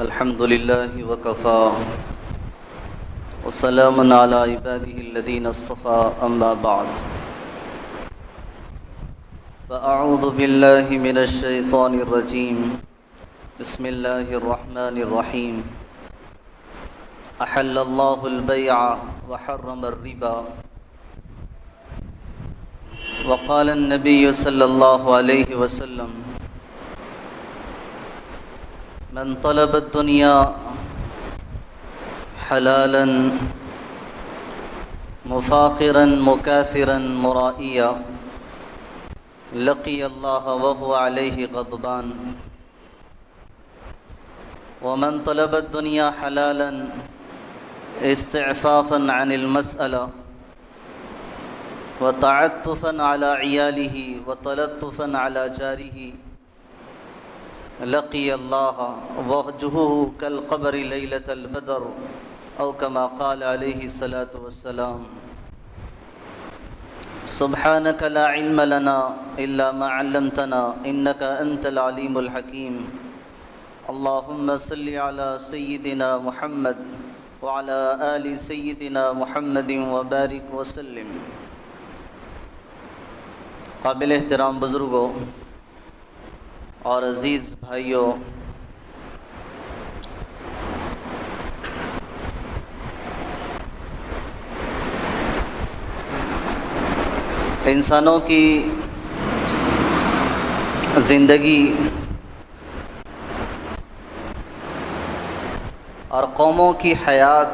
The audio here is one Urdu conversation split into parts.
الحمد لله وكفى وسلام على عباده الذين اصطفى أما بعد فأعوذ بالله من الشيطان الرجيم بسم الله الرحمن الرحيم أحل الله البيع وحرم الربا وقال النبي صلى الله عليه وسلم من طلب الدنيا حلالا مفاخرا مكاثرا مرائيا لقي الله وهو عليه غضبان ومن طلب الدنيا حلالا استعفافا عن المسألة وتعطفا على عياله وتلطفا على جاره لقي الله وجهه كالقمر ليلة البدر أو كما قال عليه الصلاة والسلام سبحانك لا علم لنا إلا ما علمتنا إنك أنت العليم الحكيم اللهم صل على سيدنا محمد وعلى آل سيدنا محمد وبارك وسلم. قابل احترام بزرگوں اور عزیز بھائیوں، انسانوں کی زندگی اور قوموں کی حیات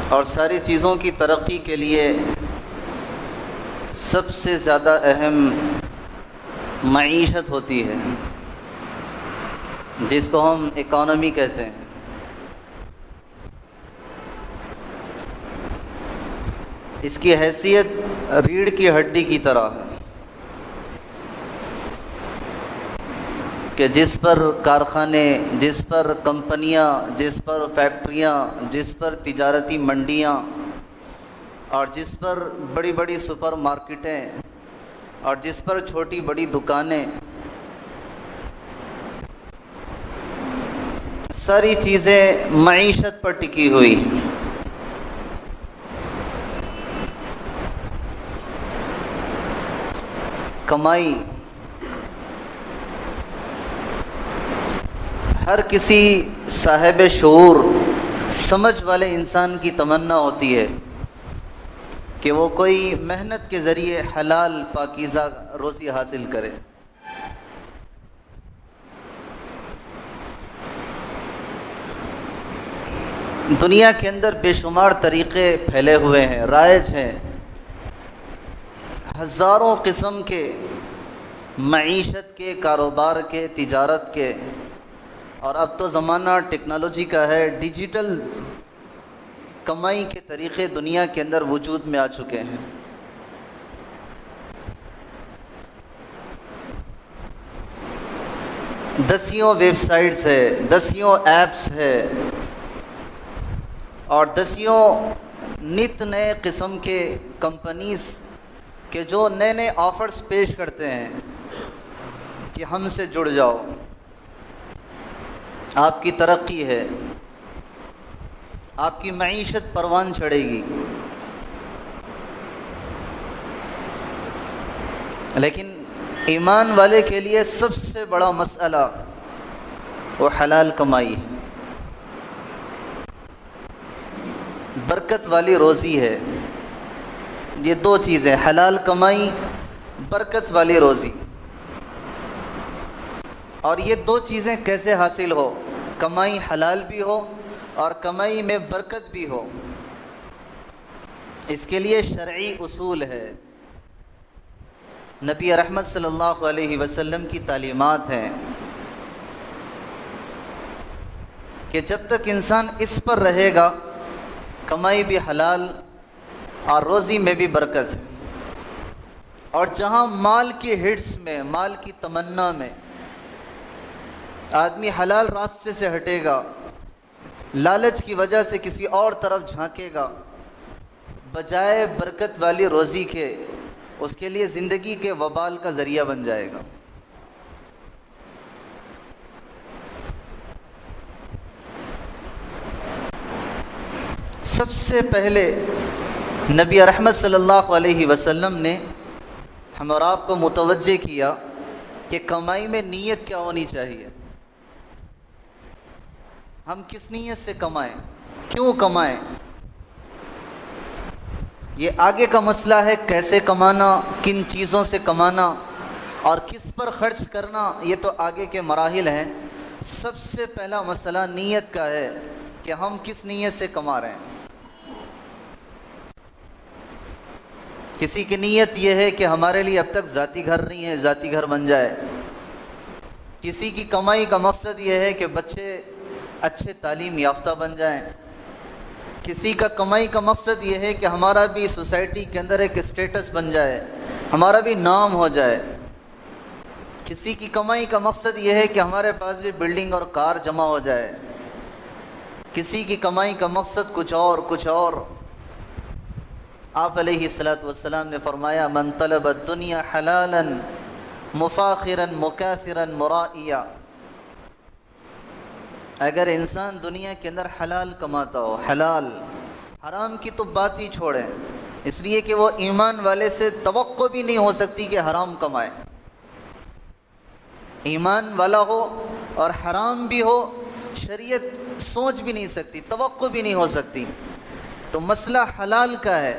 اور ساری چیزوں کی ترقی کے لیے سب سے زیادہ اہم معیشت ہوتی ہے، جس کو ہم اکانومی کہتے ہیں. اس کی حیثیت ریڑھ کی ہڈی کی طرح ہے کہ جس پر کارخانے، جس پر کمپنیاں، جس پر فیکٹریاں، جس پر تجارتی منڈیاں اور جس پر بڑی بڑی سپر مارکیٹیں اور جس پر چھوٹی بڑی دکانیں، ساری چیزیں معیشت پر ٹکی ہوئی. کمائی ہر کسی صاحب شعور، سمجھ والے انسان کی تمنا ہوتی ہے کہ وہ کوئی محنت کے ذریعے حلال پاکیزہ روزی حاصل کرے. دنیا کے اندر بے شمار طریقے پھیلے ہوئے ہیں، رائج ہیں، ہزاروں قسم کے معیشت کے، کاروبار کے، تجارت کے، اور اب تو زمانہ ٹیکنالوجی کا ہے، ڈیجیٹل کمائی کے طریقے دنیا کے اندر وجود میں آ چکے ہیں. دسیوں ویب سائٹس ہے، دسیوں ایپس ہے، اور دسیوں نت نئے قسم کے کمپنیز کہ جو نئے نئے آفرز پیش کرتے ہیں کہ ہم سے جڑ جاؤ، آپ کی ترقی ہے، آپ کی معیشت پروان چڑھے گی. لیکن ایمان والے کے لیے سب سے بڑا مسئلہ وہ حلال کمائی ہے، برکت والی روزی ہے. یہ دو چیزیں، حلال کمائی، برکت والی روزی. اور یہ دو چیزیں کیسے حاصل ہو؟ کمائی حلال بھی ہو اور کمائی میں برکت بھی ہو. اس کے لیے شرعی اصول ہے، نبی رحمت صلی اللہ علیہ وسلم کی تعلیمات ہیں کہ جب تک انسان اس پر رہے گا، کمائی بھی حلال اور روزی میں بھی برکت ہے. اور جہاں مال کی ہٹس میں، مال کی تمنا میں آدمی حلال راستے سے ہٹے گا، لالچ کی وجہ سے کسی اور طرف جھانکے گا، بجائے برکت والی روزی کے اس کے لیے زندگی کے وبال کا ذریعہ بن جائے گا. سب سے پہلے نبی رحمت صلی اللہ علیہ وسلم نے ہم اور آپ کو متوجہ کیا کہ کمائی میں نیت کیا ہونی چاہیے، ہم کس نیت سے کمائیں، کیوں کمائیں۔ یہ آگے کا مسئلہ ہے، کیسے کمانا، کن چیزوں سے کمانا اور کس پر خرچ کرنا، یہ تو آگے کے مراحل ہیں۔ سب سے پہلا مسئلہ نیت کا ہے کہ ہم کس نیت سے کما رہے ہیں۔ کسی کی نیت یہ ہے کہ ہمارے لیے اب تک ذاتی گھر نہیں ہے، ذاتی گھر بن جائے۔ کسی کی کمائی کا مقصد یہ ہے کہ بچے اچھے تعلیم یافتہ بن جائیں۔ کسی کا کمائی کا مقصد یہ ہے کہ ہمارا بھی سوسائٹی کے اندر ایک اسٹیٹس بن جائے، ہمارا بھی نام ہو جائے۔ کسی کی کمائی کا مقصد یہ ہے کہ ہمارے پاس بھی بلڈنگ اور کار جمع ہو جائے۔ کسی کی کمائی کا مقصد کچھ اور۔ آپ علیہ الصلوۃ والسلام نے فرمایا، من طلب الدنیا حلالا مفاخرا مکاثرا مرائیا، اگر انسان دنیا کے اندر حلال کماتا ہو، حلال، حرام کی تو بات ہی چھوڑیں، اس لیے کہ وہ ایمان والے سے توقع بھی نہیں ہو سکتی کہ حرام کمائے۔ ایمان والا ہو اور حرام بھی ہو، شریعت سوچ بھی نہیں سکتی، توقع بھی نہیں ہو سکتی۔ تو مسئلہ حلال کا ہے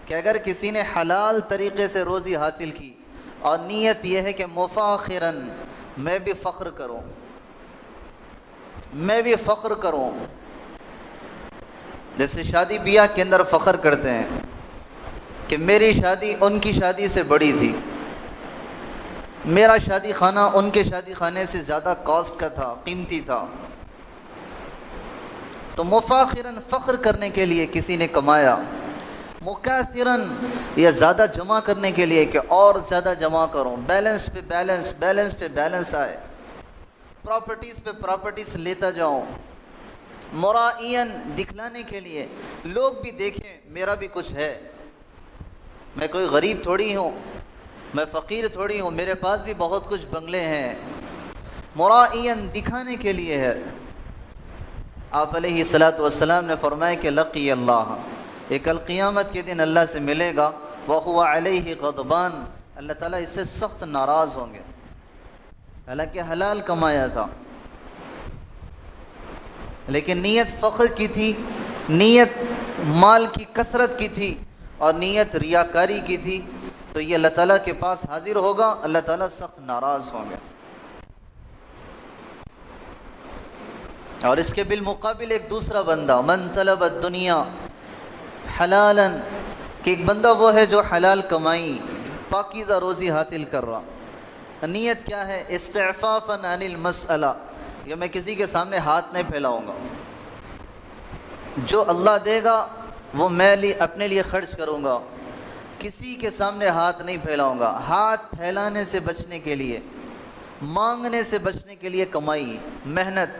کہ اگر کسی نے حلال طریقے سے روزی حاصل کی اور نیت یہ ہے کہ مفاخراً، میں بھی فخر کروں، میں بھی فخر کروں، جیسے شادی بیاہ کے اندر فخر کرتے ہیں کہ میری شادی ان کی شادی سے بڑی تھی، میرا شادی خانہ ان کے شادی خانے سے زیادہ کاسٹ کا تھا، قیمتی تھا۔ تو مفاخراً، فخر کرنے کے لیے کسی نے کمایا، مکاثراً، یا زیادہ جمع کرنے کے لیے کہ اور زیادہ جمع کروں، بیلنس پہ بیلنس، بیلنس پہ بیلنس آئے، پراپرٹیز پہ پراپرٹیز لیتا جاؤں، مرائیاً، دکھلانے کے لیے لوگ بھی دیکھیں میرا بھی کچھ ہے، میں کوئی غریب تھوڑی ہوں، میں فقیر تھوڑی ہوں، میرے پاس بھی بہت کچھ بنگلے ہیں، مرائیاً، دکھانے کے لیے ہے۔ آپ علیہ الصلوۃ والسلام نے فرمایا کہ لقی اللہ، یہ کل قیامت کے دن اللہ سے ملے گا، وَهُوَ عَلَيْهِ غَضْبَانٌ، اللہ تعالیٰ اس سے سخت ناراض ہوں گے، حالانکہ حلال کمایا تھا، لیکن نیت فخر کی تھی، نیت مال کی کثرت کی تھی اور نیت ریاکاری کی تھی، تو یہ اللہ تعالیٰ کے پاس حاضر ہوگا، اللہ تعالیٰ سخت ناراض ہوں گے۔ اور اس کے بالمقابل ایک دوسرا بندہ، من طلب الدنیا حلالا، کہ ایک بندہ وہ ہے جو حلال کمائی، پاکیزہ روزی حاصل کر رہا، نیت کیا ہے، استعفافا عن المسئلہ، یہ میں کسی کے سامنے ہاتھ نہیں پھیلاؤں گا، جو اللہ دے گا وہ میں اپنے لیے خرچ کروں گا، کسی کے سامنے ہاتھ نہیں پھیلاؤں گا۔ ہاتھ پھیلانے سے بچنے کے لیے، مانگنے سے بچنے کے لیے کمائی، محنت۔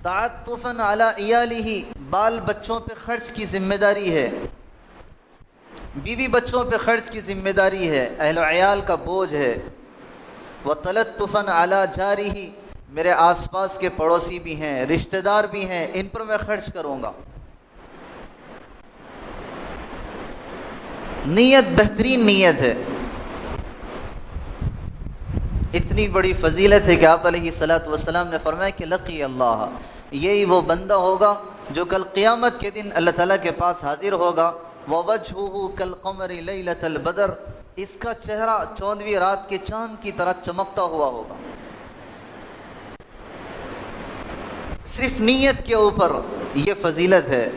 تعطفاً علی عیالہ، بال بچوں پہ خرچ کی ذمہ داری ہے، بیوی بچوں پہ خرچ کی ذمہ داری ہے، اہل و عیال کا بوجھ ہے۔ وتلطفاً علی جارہ، میرے آس پاس کے پڑوسی بھی ہیں، رشتہ دار بھی ہیں، ان پر میں خرچ کروں گا۔ نیت بہترین نیت ہے، اتنی بڑی فضیلت ہے کہ آپ علیہ الصلوۃ والسلام نے فرمایا کہ لقی اللہ، یہی وہ بندہ ہوگا جو کل قیامت کے دن اللہ تعالیٰ کے پاس حاضر ہوگا۔ وَوَجْهُهُ كَالْقَمَرِ لَيْلَةَ الْبَدْرِ، اس کا چہرہ 14ویں رات کے چاند کی طرح چمکتا ہوا ہوگا۔ صرف نیت کے اوپر یہ فضیلت ہے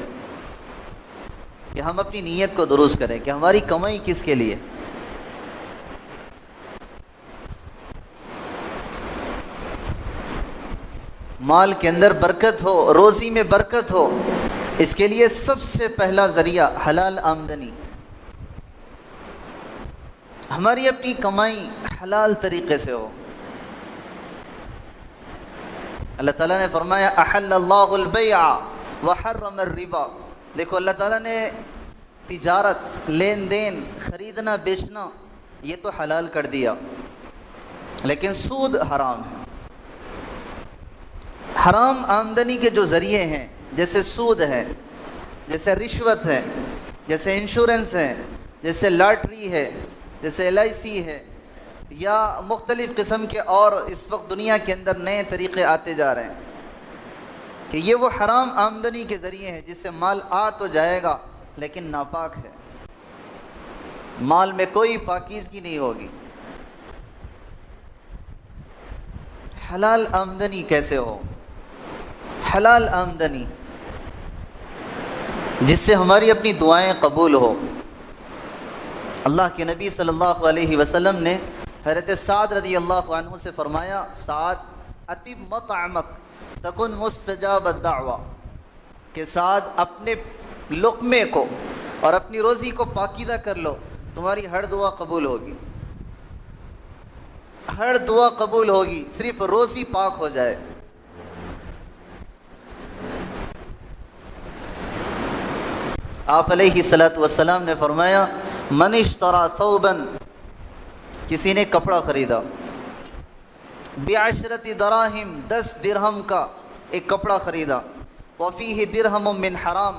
کہ ہم اپنی نیت کو درست کریں کہ ہماری کمائی کس کے لیے۔ مال کے اندر برکت ہو، روزی میں برکت ہو، اس کے لیے سب سے پہلا ذریعہ حلال آمدنی، ہماری اپنی کمائی حلال طریقے سے ہو۔ اللہ تعالیٰ نے فرمایا احل اللہ البیع وحرم الربا، دیکھو اللہ تعالیٰ نے تجارت، لین دین، خریدنا بیچنا یہ تو حلال کر دیا، لیکن سود حرام ہے۔ حرام آمدنی کے جو ذریعے ہیں جیسے سود ہے، جیسے رشوت ہے، جیسے انشورنس ہے، جیسے لاٹری ہے، جیسے LIC ہے، یا مختلف قسم کے اور اس وقت دنیا کے اندر نئے طریقے آتے جا رہے ہیں کہ یہ وہ حرام آمدنی کے ذریعے ہے جس سے مال آ تو جائے گا لیکن ناپاک ہے، مال میں کوئی پاکیزگی نہیں ہوگی۔ حلال آمدنی کیسے ہو؟ حلال آمدنی جس سے ہماری اپنی دعائیں قبول ہو۔ اللہ کے نبی صلی اللہ علیہ وسلم نے حضرت سعد رضی اللہ عنہ سے فرمایا، سعد اطب مطعمک تکن مستجاب الدعوہ، کہ سعد اپنے لقمے کو اور اپنی روزی کو پاکیزہ کر لو، تمہاری ہر دعا قبول ہوگی، ہر دعا قبول ہوگی، صرف روزی پاک ہو جائے۔ آپ علیہ الصلوۃ والسلام نے فرمایا، من اشترى ثوبا، کسی نے کپڑا خریدا، بعشرة دراہم، 10 درہم کا ایک کپڑا خریدا، وفیہ درہم من حرام،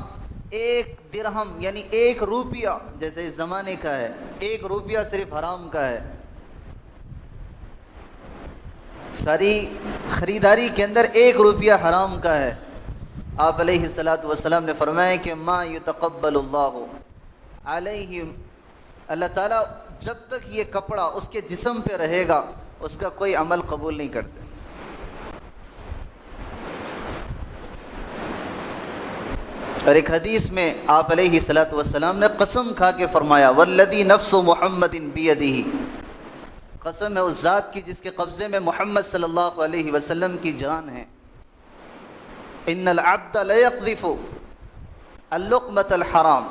1 درہم یعنی 1 روپیہ جیسے اس زمانے کا ہے، 1 روپیہ صرف حرام کا ہے۔ ساری خریداری کے اندر 1 روپیہ حرام کا ہے۔ آپ علیہ الصلوۃ والسلام نے فرمایا کہ ما یتقبل اللہ علیہ، اللہ تعالیٰ جب تک یہ کپڑا اس کے جسم پہ رہے گا اس کا کوئی عمل قبول نہیں کرتے۔ اور ایک حدیث میں آپ علیہ الصلوۃ والسلام نے قسم کھا کے فرمایا، والذی نفس محمد بیدہ، قسم ہے اس ذات کی جس کے قبضے میں محمد صلی اللہ علیہ وسلم کی جان ہے، ان العبد لیقذف اللقمۃ الحرام،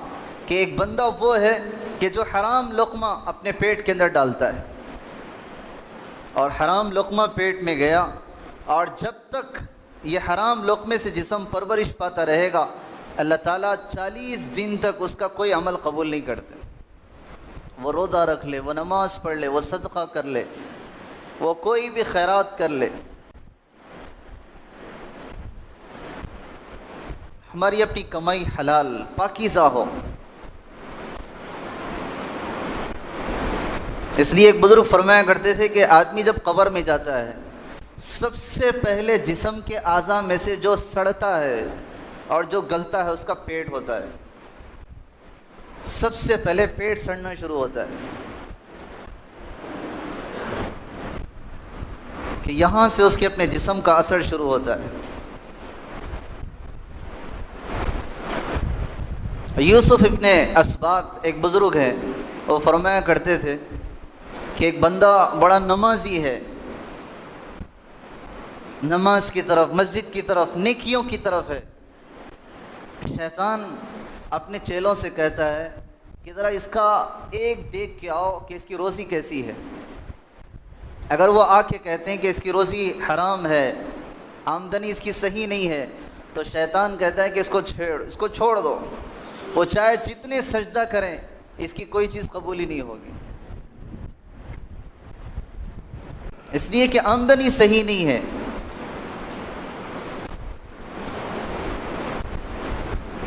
کہ ایک بندہ وہ ہے کہ جو حرام لقمہ اپنے پیٹ کے اندر ڈالتا ہے، اور حرام لقمہ پیٹ میں گیا اور جب تک یہ حرام لقمے سے جسم پرورش پاتا رہے گا اللہ تعالیٰ 40 دن تک اس کا کوئی عمل قبول نہیں کرتے۔ وہ روزہ رکھ لے، وہ نماز پڑھ لے، وہ صدقہ کر لے، وہ کوئی بھی خیرات کر لے، ہماری اپنی کمائی حلال پاکیزہ ہو۔ اس لیے ایک بزرگ فرمایا کرتے تھے کہ آدمی جب قبر میں جاتا ہے سب سے پہلے جسم کے اعضاء میں سے جو سڑتا ہے اور جو گلتا ہے اس کا پیٹ ہوتا ہے، سب سے پہلے پیٹ سڑنا شروع ہوتا ہے، کہ یہاں سے اس کے اپنے جسم کا اثر شروع ہوتا ہے۔ یوسف ابن اسباط ایک بزرگ ہے، وہ فرمایا کرتے تھے کہ ایک بندہ بڑا نمازی ہے، نماز کی طرف، مسجد کی طرف، نیکیوں کی طرف ہے، شیطان اپنے چیلوں سے کہتا ہے کہ ذرا اس کا ایک دیکھ کے آؤ کہ اس کی روزی کیسی ہے۔ اگر وہ آ کے کہتے ہیں کہ اس کی روزی حرام ہے، آمدنی اس کی صحیح نہیں ہے، تو شیطان کہتا ہے کہ اس کو چھوڑ دو، وہ چاہے جتنے سجدہ کریں اس کی کوئی چیز قبول ہی نہیں ہوگی، اس لیے کہ آمدنی صحیح نہیں ہے۔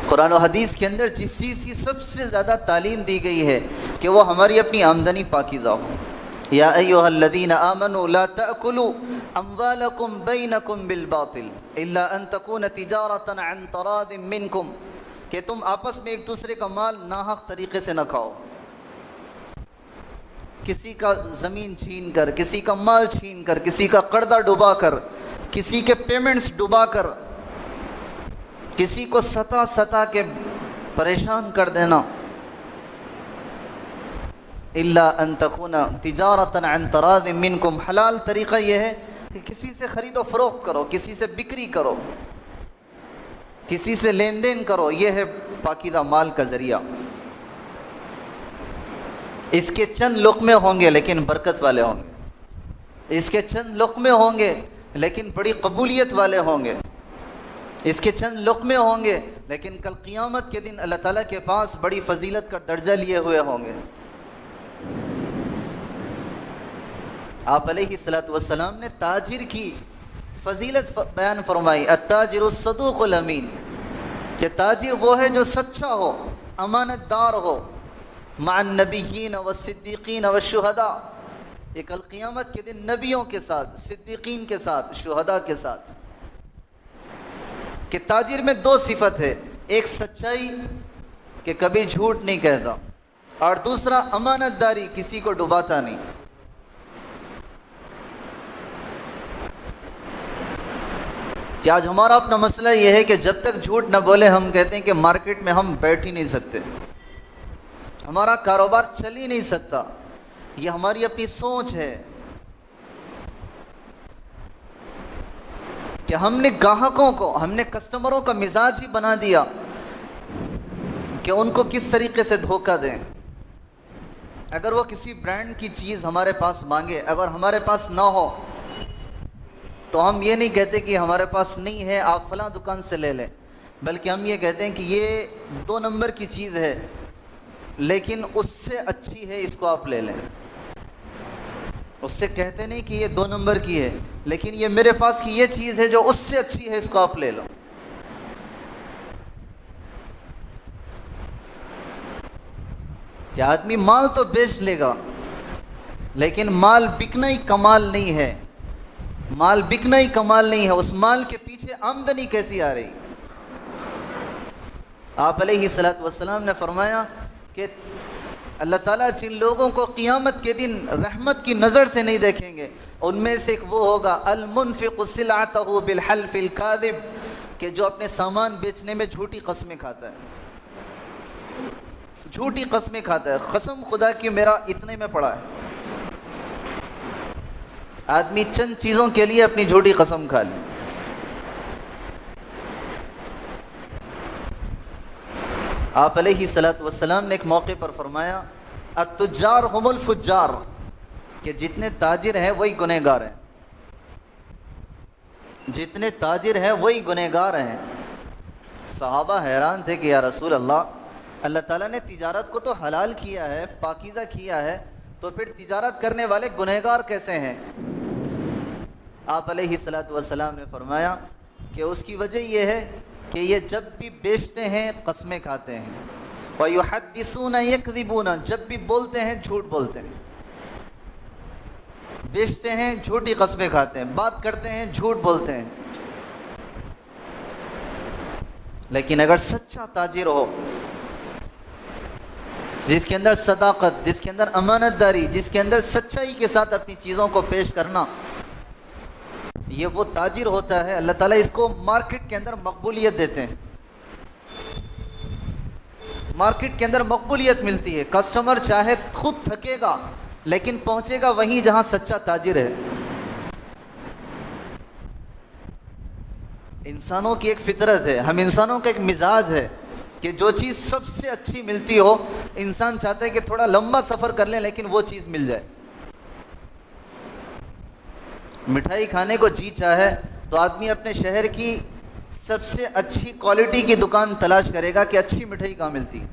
قرآن و حدیث کے اندر جس چیز کی سب سے زیادہ تعلیم دی گئی ہے کہ وہ ہماری اپنی آمدنی پاکیزہ ہو۔ یا ایھا الذین آمنوا لا تأکلوا اموالکم بینکم بالباطل الا ان تکون تجارۃ عن تراض منکم، کہ تم آپس میں ایک دوسرے کا مال ناحق طریقے سے نہ کھاؤ، کسی کا زمین چھین کر، کسی کا مال چھین کر، کسی کا قرضہ ڈبا کر، کسی کے پیمنٹس ڈبا کر، کسی کو ستا کے پریشان کر دینا۔ الا ان تکون تجارۃ عن تراض منکم، حلال طریقہ یہ ہے کہ کسی سے خرید و فروخت کرو، کسی سے بکری کرو، کسی سے لین دین کرو، یہ ہے پاکیزہ مال کا ذریعہ۔ اس کے چند لقمے ہوں گے لیکن برکت والے ہوں گے، اس کے چند لقمے ہوں گے لیکن بڑی قبولیت والے ہوں گے، اس کے چند لقمے ہوں گے لیکن کل قیامت کے دن اللہ تعالیٰ کے پاس بڑی فضیلت کا درجہ لیے ہوئے ہوں گے۔ آپ علیہ الصلوۃ والسلام نے تاجر کی فضیلت بیان فرمائی، التاجر الصدوق الامین، کہ تاجر وہ ہے جو سچا ہو، امانت دار ہو، مع النبیین والصدیقین والشہداء، یہ کل قیامت کے دن نبیوں کے ساتھ، صدیقین کے ساتھ، شہداء کے ساتھ. کہ تاجر میں دو صفت ہے، ایک سچائی کہ کبھی جھوٹ نہیں کہتا، اور دوسرا امانت داری، کسی کو ڈباتا نہیں. کہ آج ہمارا اپنا مسئلہ یہ ہے کہ جب تک جھوٹ نہ بولے ہم کہتے ہیں کہ مارکیٹ میں ہم بیٹھ ہی نہیں سکتے، ہمارا کاروبار چل ہی نہیں سکتا. یہ ہماری اپنی سوچ ہے کہ ہم نے گاہکوں کو، ہم نے کسٹمروں کا مزاج ہی بنا دیا کہ ان کو کس طریقے سے دھوکہ دیں. اگر وہ کسی برانڈ کی چیز ہمارے پاس مانگے، اگر ہمارے پاس نہ ہو تو ہم یہ نہیں کہتے کہ ہمارے پاس نہیں ہے آپ فلاں دکان سے لے لیں، بلکہ ہم یہ کہتے ہیں کہ یہ 2 نمبر کی چیز ہے لیکن اس سے اچھی ہے، اس کو آپ لے لیں. اس سے کہتے نہیں کہ یہ 2 نمبر کی ہے، لیکن یہ میرے پاس کی یہ چیز ہے جو اس سے اچھی ہے، اس کو آپ لے لو. کہ آدمی مال تو بیچ لے گا لیکن مال بکنا ہی کمال نہیں ہے، مال بکنا ہی کمال نہیں ہے، اس مال کے پیچھے آمدنی کیسی آ رہی. آپ علیہ الصلوۃ والسلام نے فرمایا کہ اللہ تعالیٰ جن لوگوں کو قیامت کے دن رحمت کی نظر سے نہیں دیکھیں گے، ان میں سے ایک وہ ہوگا المنفق سلعتہ بالحلف الکاذب، کہ جو اپنے سامان بیچنے میں جھوٹی قسمیں کھاتا ہے، جھوٹی قسمیں کھاتا ہے. قسم خدا کی میرا اتنے میں پڑا ہے، آدمی چند چیزوں کے لیے اپنی جھوٹی قسم کھا لی. آپ علیہ الصلوۃ والسلام نے ایک موقع پر فرمایا التجار هم الفجار، کہ جتنے تاجر ہیں وہی گنہگار ہیں، جتنے تاجر ہیں وہی گنہگار ہیں. صحابہ حیران تھے کہ یا رسول اللہ تعالیٰ نے تجارت کو تو حلال کیا ہے، پاکیزہ کیا ہے، تو پھر تجارت کرنے والے گنہگار کیسے ہیں؟ آپ علیہ الصلوۃ والسلام نے فرمایا کہ اس کی وجہ یہ ہے کہ یہ جب بھی بیچتے ہیں قسمیں کھاتے ہیں، وَيُحَدِّثُونَ يَكْذِبُونَ، جب بھی بولتے ہیں جھوٹ بولتے ہیں، بیچتے ہیں جھوٹی قسمیں کھاتے ہیں، بات کرتے ہیں جھوٹ بولتے ہیں. لیکن اگر سچا تاجر ہو، جس کے اندر صداقت، جس کے اندر امانت داری، جس کے اندر سچائی کے ساتھ اپنی چیزوں کو پیش کرنا، یہ وہ تاجر ہوتا ہے. اللہ تعالیٰ اس کو مارکیٹ کے اندر مقبولیت دیتے ہیں، مارکیٹ کے اندر مقبولیت ملتی ہے. کسٹمر چاہے خود تھکے گا لیکن پہنچے گا وہیں جہاں سچا تاجر ہے. انسانوں کی ایک فطرت ہے، ہم انسانوں کا ایک مزاج ہے کہ جو چیز سب سے اچھی ملتی ہو، انسان چاہتا ہے کہ تھوڑا لمبا سفر کر لیں لیکن وہ چیز مل جائے. مٹھائی کھانے کو جی چاہے تو آدمی اپنے شہر کی سب سے اچھی کوالٹی کی دکان تلاش کرے گا کہ اچھی مٹھائی کہاں ملتی ہے،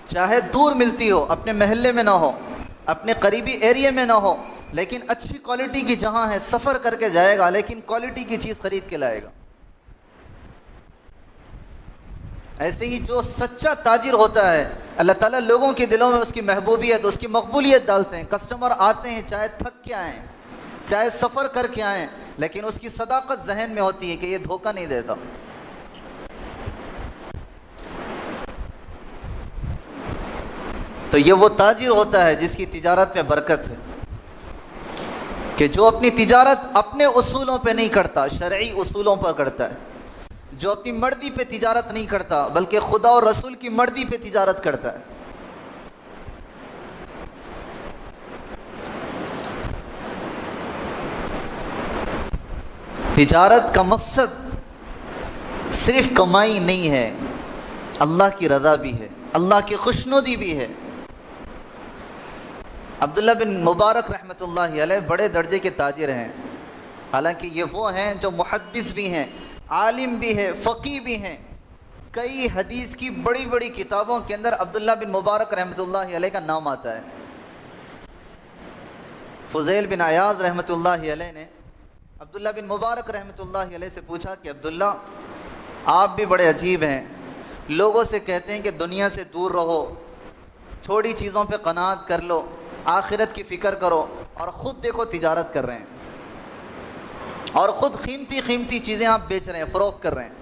چاہے دور ملتی ہو، اپنے محلے میں نہ ہو، اپنے قریبی ایریے میں نہ ہو، لیکن اچھی کوالٹی کی جہاں ہے سفر کر کے جائے گا لیکن کوالٹی کی چیز خرید کے لائے گا. ایسے ہی جو سچا تاجر ہوتا ہے اللہ تعالیٰ لوگوں کے دلوں میں اس کی محبوبیت، اس کی مقبولیت ڈالتے ہیں. کسٹمر آتے ہیں چاہے تھک کے آئیں، چاہے سفر کر کے آئیں، لیکن اس کی صداقت ذہن میں ہوتی ہے کہ یہ دھوکہ نہیں دیتا. تو یہ وہ تاجر ہوتا ہے جس کی تجارت میں برکت ہے، کہ جو اپنی تجارت اپنے اصولوں پہ نہیں کرتا، شرعی اصولوں پر کرتا ہے، جو اپنی مرضی پہ تجارت نہیں کرتا بلکہ خدا اور رسول کی مرضی پہ تجارت کرتا ہے. تجارت کا مقصد صرف کمائی نہیں ہے، اللہ کی رضا بھی ہے، اللہ کی خوشنودی بھی ہے. عبداللہ بن مبارک رحمۃ اللہ علیہ بڑے درجے کے تاجر ہیں، حالانکہ یہ وہ ہیں جو محدث بھی ہیں، عالم بھی ہے، فقیہ بھی ہیں. کئی حدیث کی بڑی بڑی کتابوں کے اندر عبداللہ بن مبارک رحمۃ اللہ علیہ کا نام آتا ہے. فضیل بن عیاض رحمۃ اللہ علیہ نے عبداللہ بن مبارک رحمۃ اللہ علیہ سے پوچھا کہ عبداللہ آپ بھی بڑے عجیب ہیں، لوگوں سے کہتے ہیں کہ دنیا سے دور رہو، چھوٹی چیزوں پہ قناعت کر لو، آخرت کی فکر کرو، اور خود دیکھو تجارت کر رہے ہیں، اور خود قیمتی قیمتی چیزیں آپ بیچ رہے ہیں، فروخت کر رہے ہیں۔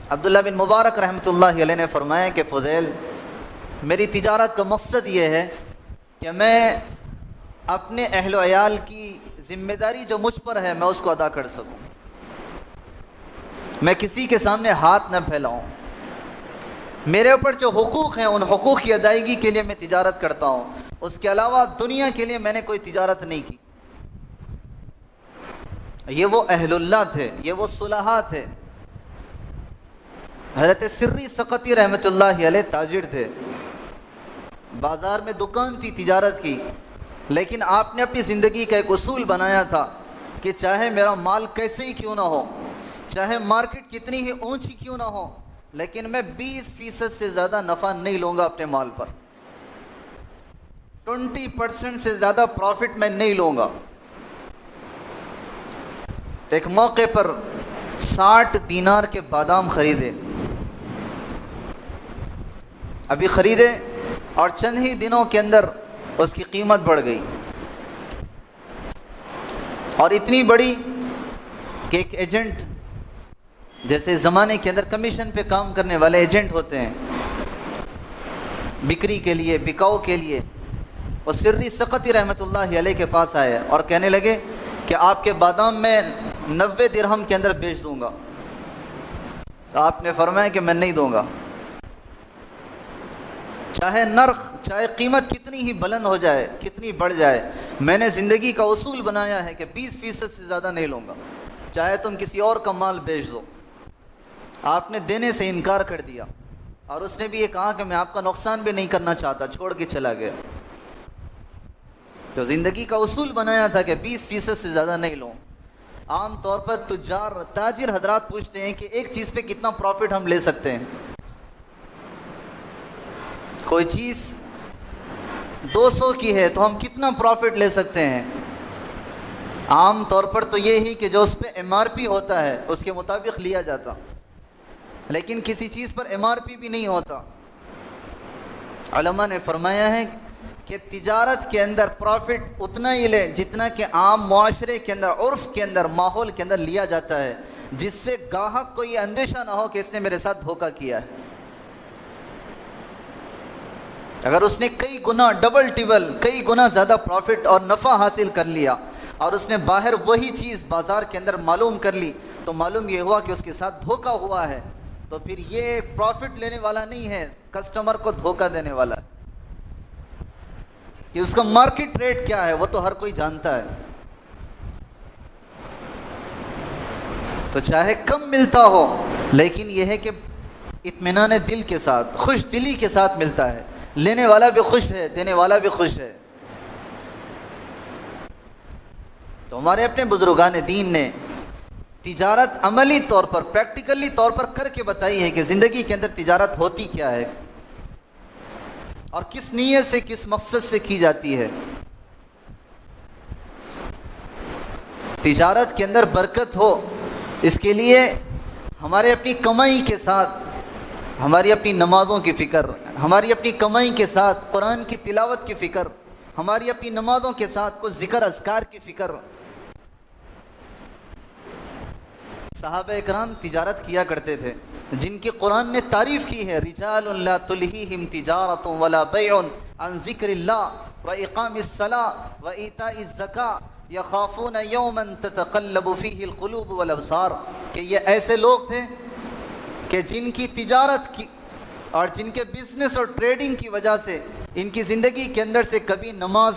عبداللہ بن مبارک رحمۃ اللہ علیہ نے فرمایا کہ فضیل، میری تجارت کا مقصد یہ ہے کہ میں اپنے اہل و عیال کی ذمہ داری جو مجھ پر ہے میں اس کو ادا کر سکوں، میں کسی کے سامنے ہاتھ نہ پھیلاؤں، میرے اوپر جو حقوق ہیں ان حقوق کی ادائیگی کے لیے میں تجارت کرتا ہوں، اس کے علاوہ دنیا کے لیے میں نے کوئی تجارت نہیں کی۔ یہ وہ اہل اللہ تھے، یہ وہ صلحاء تھے۔ حضرت سری سقطی رحمۃ اللہ علیہ تاجر تھے، بازار میں دکان تھی تجارت کی، لیکن آپ نے اپنی زندگی کا ایک اصول بنایا تھا کہ چاہے میرا مال کیسے ہی کیوں نہ ہو، چاہے مارکیٹ کتنی ہی اونچی کیوں نہ ہو، لیکن میں 20% سے زیادہ نفع نہیں لوں گا اپنے مال پر، 20% سے زیادہ پروفٹ میں نہیں لوں گا۔ ایک موقع پر 60 دینار کے بادام خریدے، ابھی خریدے اور چند ہی دنوں کے اندر اس کی قیمت بڑھ گئی، اور اتنی بڑی کہ ایک ایجنٹ، جیسے زمانے کے اندر کمیشن پہ کام کرنے والے ایجنٹ ہوتے ہیں بکری کے لیے، بکاؤ کے لیے، وہ سری سقطی رحمۃ اللہ علیہ کے پاس آئے اور کہنے لگے کہ آپ کے بادام میں 90 درہم کے اندر بیچ دوں گا۔ تو آپ نے فرمایا کہ میں نہیں دوں گا، چاہے نرخ، چاہے قیمت کتنی ہی بلند ہو جائے، کتنی بڑھ جائے، میں نے زندگی کا اصول بنایا ہے کہ 20% سے زیادہ نہیں لوں گا، چاہے تم کسی اور کا مال بیچ دو۔ آپ نے دینے سے انکار کر دیا، اور اس نے بھی یہ کہا کہ میں آپ کا نقصان بھی نہیں کرنا چاہتا، چھوڑ کے چلا گیا۔ تو زندگی کا اصول بنایا تھا کہ 20% سے زیادہ نہیں لوں۔ عام طور پر تاجر حضرات پوچھتے ہیں کہ ایک چیز پہ کتنا پروفٹ ہم لے سکتے ہیں۔ کوئی چیز 200 کی ہے تو ہم کتنا پروفٹ لے سکتے ہیں؟ عام طور پر تو یہ ہی کہ جو اس پہ MRP ہوتا ہے اس کے مطابق لیا جاتا، لیکن کسی چیز پر MRP بھی نہیں ہوتا۔ علماء نے فرمایا ہے کہ تجارت کے اندر پروفٹ اتنا ہی لے جتنا کہ عام معاشرے کے اندر، عرف کے اندر، ماحول کے اندر لیا جاتا ہے، جس سے گاہک کو یہ اندیشہ نہ ہو کہ اس نے میرے ساتھ دھوکہ کیا ہے۔ اگر اس نے کئی گنا ڈبل ٹیبل، کئی گنا زیادہ پروفٹ اور نفع حاصل کر لیا، اور اس نے باہر وہی چیز بازار کے اندر معلوم کر لی، تو معلوم یہ ہوا کہ اس کے ساتھ دھوکہ ہوا ہے، تو پھر یہ پروفٹ لینے والا نہیں ہے، کسٹمر کو دھوکہ دینے والا ہے۔ کہ اس کا مارکیٹ ریٹ کیا ہے وہ تو ہر کوئی جانتا ہے، تو چاہے کم ملتا ہو لیکن یہ ہے کہ اطمینان دل کے ساتھ، خوش دلی کے ساتھ ملتا ہے، لینے والا بھی خوش ہے، دینے والا بھی خوش ہے۔ تو ہمارے اپنے بزرگان دین نے تجارت عملی طور پر، پریکٹیکلی طور پر کر کے بتائی ہے کہ زندگی کے اندر تجارت ہوتی کیا ہے اور کس نیت سے، کس مقصد سے کی جاتی ہے۔ تجارت کے اندر برکت ہو، اس کے لیے ہمارے اپنی کمائی کے ساتھ ہماری اپنی نمازوں کی فکر، ہماری اپنی کمائی کے ساتھ قرآن کی تلاوت کی فکر، ہماری اپنی نمازوں کے ساتھ کچھ ذکر اذکار کی فکر۔ صحابہ اکرام تجارت کیا کرتے تھے، جن کی قرآن نے تعریف کی ہے، رجال لا تلہیہم تجارت ولا بیع عن ذکر اللہ واقام الصلاۃ وایتاء الزکاۃ یخافون یوما تتقلب فیہ القلوب والابصار، کہ یہ ایسے لوگ تھے کہ جن کی تجارت کی اور جن کے بزنس اور ٹریڈنگ کی وجہ سے ان کی زندگی کے اندر سے کبھی نماز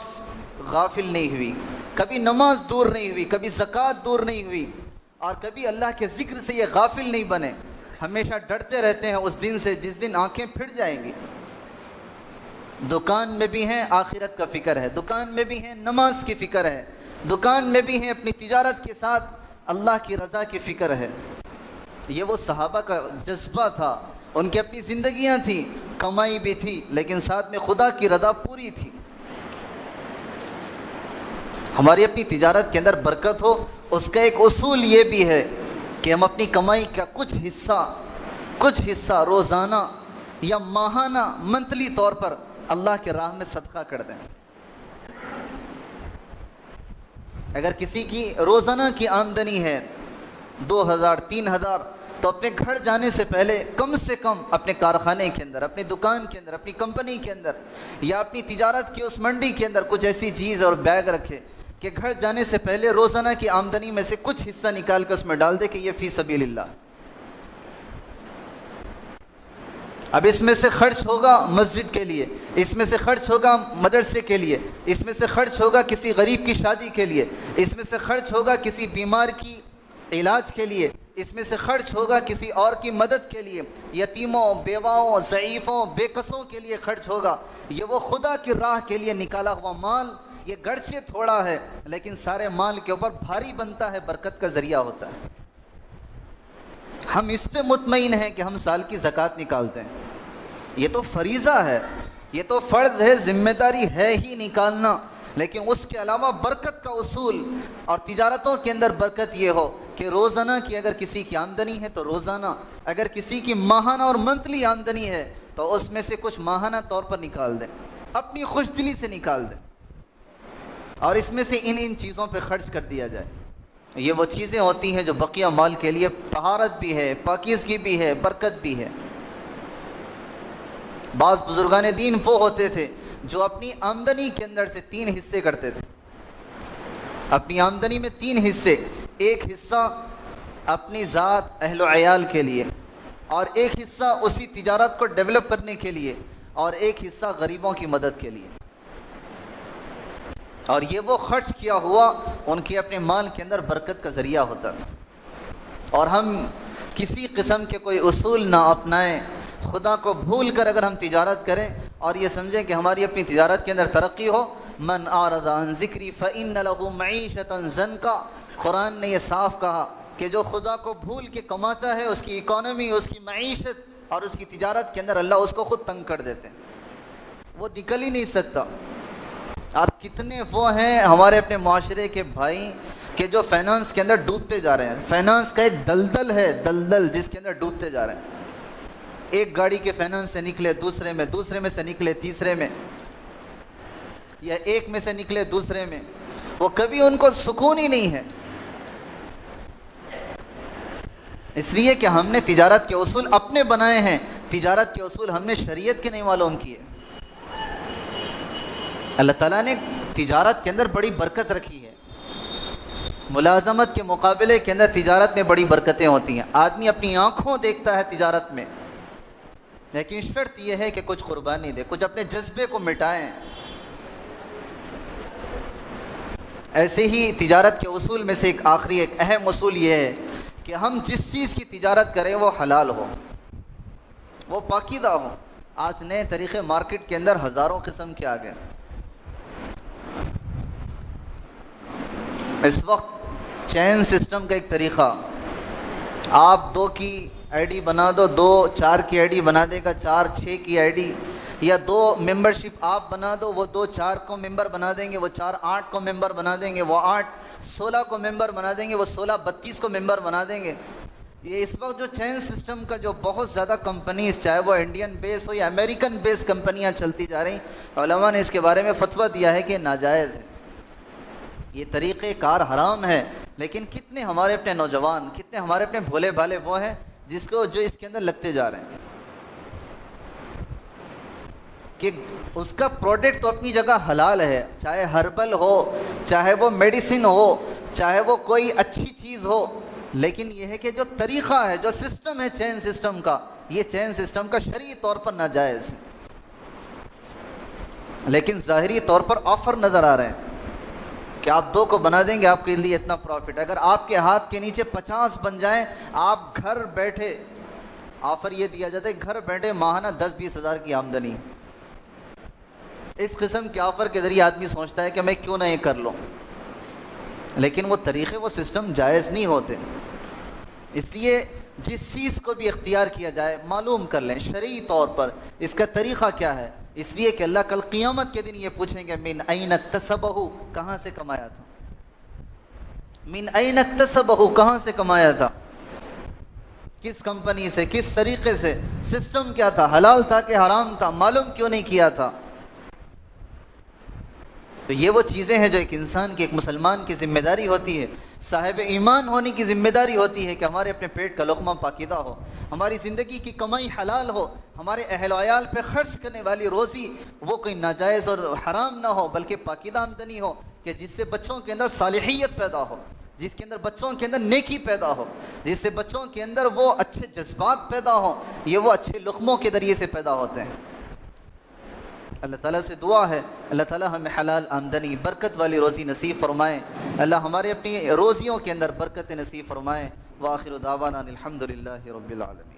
غافل نہیں ہوئی، کبھی نماز دور نہیں ہوئی، کبھی زکوٰۃ دور نہیں ہوئی، اور کبھی اللہ کے ذکر سے یہ غافل نہیں بنے، ہمیشہ ڈرتے رہتے ہیں اس دن سے جس دن آنکھیں پھٹ جائیں گی۔ دکان میں بھی ہیں آخرت کا فکر ہے، دکان میں بھی ہیں نماز کی فکر ہے، دکان میں بھی ہیں اپنی تجارت کے ساتھ اللہ کی رضا کی فکر ہے۔ یہ وہ صحابہ کا جذبہ تھا، ان کی اپنی زندگیاں تھیں، کمائی بھی تھی لیکن ساتھ میں خدا کی رضا پوری تھی۔ ہماری اپنی تجارت کے اندر برکت ہو، اس کا ایک اصول یہ بھی ہے کہ ہم اپنی کمائی کا کچھ حصہ روزانہ یا ماہانہ منتھلی طور پر اللہ کے راہ میں صدقہ کر دیں۔ اگر کسی کی روزانہ کی آمدنی ہے 2000 3000، تو اپنے گھر جانے سے پہلے کم سے کم اپنے کارخانے کے اندر، اپنی دکان کے اندر، اپنی کمپنی کے اندر یا اپنی تجارت کی اس منڈی کے اندر کچھ ایسی چیز اور بیگ رکھے کہ گھر جانے سے پہلے روزانہ کی آمدنی میں سے کچھ حصہ نکال کے اس میں ڈال دے کہ یہ فی سبیل اللہ۔ اب اس میں سے خرچ ہوگا مسجد کے لیے، اس میں سے خرچ ہوگا مدرسے کے لیے، اس میں سے خرچ ہوگا کسی غریب کی شادی کے لیے، اس میں سے خرچ ہوگا کسی بیمار کی علاج کے لیے، اس میں سے خرچ ہوگا کسی اور کی مدد کے لیے، یتیموں، بیواؤں، ضعیفوں، بے کسوں کے لیے خرچ ہوگا۔ یہ وہ خدا کی راہ کے لیے نکالا ہوا مال، یہ گرچہ تھوڑا ہے لیکن سارے مال کے اوپر بھاری بنتا ہے، برکت کا ذریعہ ہوتا ہے۔ ہم اس پہ مطمئن ہیں کہ ہم سال کی زکوٰۃ نکالتے ہیں، یہ تو فریضہ ہے، یہ تو فرض ہے، ذمہ داری ہے ہی نکالنا، لیکن اس کے علاوہ برکت کا اصول اور تجارتوں کے اندر برکت یہ ہو کہ روزانہ کی اگر کسی کی آمدنی ہے تو روزانہ، اگر کسی کی ماہانہ اور منتھلی آمدنی ہے تو اس میں سے کچھ ماہانہ طور پر نکال دیں، اپنی خوش دلی سے نکال دیں، اور اس میں سے ان چیزوں پہ خرچ کر دیا جائے۔ یہ وہ چیزیں ہوتی ہیں جو بقیہ مال کے لیے طہارت بھی ہے، پاکیزگی بھی ہے، برکت بھی ہے۔ بعض بزرگان دین وہ ہوتے تھے جو اپنی آمدنی کے اندر سے 3 حصے کرتے تھے، اپنی آمدنی میں 3 حصے، ایک حصہ اپنی ذات اہل و عیال کے لیے، اور ایک حصہ اسی تجارت کو ڈیولپ کرنے کے لیے، اور ایک حصہ غریبوں کی مدد کے لیے۔ اور یہ وہ خرچ کیا ہوا ان کے اپنے مال کے اندر برکت کا ذریعہ ہوتا تھا۔ اور ہم کسی قسم کے کوئی اصول نہ اپنائیں، خدا کو بھول کر اگر ہم تجارت کریں اور یہ سمجھیں کہ ہماری اپنی تجارت کے اندر ترقی ہو، من اعرض عن ذکری فإن له معیشۃ ضنکا، قرآن نے یہ صاف کہا کہ جو خدا کو بھول کے کماتا ہے، اس کی اکانومی، اس کی معیشت اور اس کی تجارت کے اندر اللہ اس کو خود تنگ کر دیتے ہیں، وہ نکل ہی نہیں سکتا۔ اور کتنے وہ ہیں ہمارے اپنے معاشرے کے بھائی کہ جو فائنانس کے اندر ڈوبتے جا رہے ہیں۔ فائنانس کا ایک دلدل ہے، دلدل جس کے اندر ڈوبتے جا رہے ہیں۔ ایک گاڑی کے فائنانس سے نکلے دوسرے میں، دوسرے میں سے نکلے تیسرے میں، یا ایک میں سے نکلے دوسرے میں، وہ کبھی ان کو سکون ہی نہیں ہے۔ اس لیے کہ ہم نے تجارت کے اصول اپنے بنائے ہیں، تجارت کے اصول ہم نے شریعت کے نہیں معلوم کیے۔ اللہ تعالیٰ نے تجارت کے اندر بڑی برکت رکھی ہے، ملازمت کے مقابلے کے اندر تجارت میں بڑی برکتیں ہوتی ہیں۔ آدمی اپنی آنکھوں دیکھتا ہے تجارت میں، لیکن شرط یہ ہے کہ کچھ قربانی دے، کچھ اپنے جذبے کو مٹائیں۔ ایسے ہی تجارت کے اصول میں سے ایک آخری ایک اہم اصول یہ ہے کہ ہم جس چیز کی تجارت کریں وہ حلال ہو، وہ پاکیزہ ہو۔ آج نئے طریقے مارکیٹ کے اندر ہزاروں قسم کے آ گئے۔ اس وقت چین سسٹم کا ایک طریقہ، آپ 2 کی آئی ڈی بنا دو، 2 4 کی آئی ڈی بنا دے گا، 4 6 کی آئی ڈی، یا 2 ممبرشپ آپ بنا دو، وہ 2 4 کو ممبر بنا دیں گے، وہ 4 8 کو ممبر بنا دیں گے، وہ 8 16 کو ممبر بنا دیں گے، وہ 16 32 کو ممبر بنا دیں گے۔ یہ اس وقت جو چین سسٹم کا جو بہت زیادہ کمپنیز، چاہے وہ انڈین بیس ہو یا امریکن بیس کمپنیاں چلتی جا رہی، علماء نے اس کے بارے میں فتویٰ دیا ہے کہ ناجائز ہے، یہ طریقہ کار حرام ہے۔ لیکن کتنے ہمارے اپنے نوجوان، کتنے ہمارے اپنے بھولے بھالے وہ ہیں جو اس کے اندر لگتے جا رہے ہیں کہ اس کا پروڈکٹ تو اپنی جگہ حلال ہے، چاہے ہربل ہو، چاہے وہ میڈیسن ہو، چاہے وہ کوئی اچھی چیز ہو، لیکن یہ ہے کہ جو طریقہ ہے، جو سسٹم ہے چین سسٹم کا، یہ چین سسٹم کا شرعی طور پر ناجائز ہے، لیکن ظاہری طور پر آفر نظر آ رہے ہیں کہ آپ 2 کو بنا دیں گے، آپ کے لیے اتنا پروفٹ۔ اگر آپ کے ہاتھ کے نیچے 50 بن جائیں، آپ گھر بیٹھے، آفر یہ دیا جاتا ہے گھر بیٹھے ماہانہ 10-20 ہزار کی آمدنی۔ اس قسم کے آفر کے ذریعے آدمی سوچتا ہے کہ میں کیوں نہ یہ کر لوں، لیکن وہ طریقے، وہ سسٹم جائز نہیں ہوتے۔ اس لیے جس چیز کو بھی اختیار کیا جائے معلوم کر لیں شرعی طور پر اس کا طریقہ کیا ہے، اس لیے کہ اللہ کل قیامت کے دن یہ پوچھیں گے من این اکتسبہ، کہاں سے کمایا تھا، من این اکتسبہ، کہاں سے کمایا تھا۔ کس کمپنی سے، کس طریقے سے، سسٹم کیا تھا، حلال تھا کہ حرام تھا، معلوم کیوں نہیں کیا تھا؟ تو یہ وہ چیزیں ہیں جو ایک انسان کی، ایک مسلمان کی ذمہ داری ہوتی ہے، صاحب ایمان ہونے کی ذمہ داری ہوتی ہے کہ ہمارے اپنے پیٹ کا لقمہ پاکیزہ ہو، ہماری زندگی کی کمائی حلال ہو، ہمارے اہل و عیال پہ خرچ کرنے والی روزی وہ کوئی ناجائز اور حرام نہ ہو، بلکہ پاکیزہ آمدنی ہو، کہ جس سے بچوں کے اندر صالحیت پیدا ہو، جس کے اندر بچوں کے اندر نیکی پیدا ہو، جس سے بچوں کے اندر وہ اچھے جذبات پیدا ہوں۔ یہ وہ اچھے لقموں کے ذریعے سے پیدا ہوتے ہیں۔ اللہ تعالیٰ سے دعا ہے اللہ تعالیٰ ہمیں حلال آمدنی، برکت والی روزی نصیب فرمائے، اللہ ہمارے اپنی روزیوں کے اندر برکت نصیب فرمائے۔ وآخر دعوانا الحمد للہ رب العالمین۔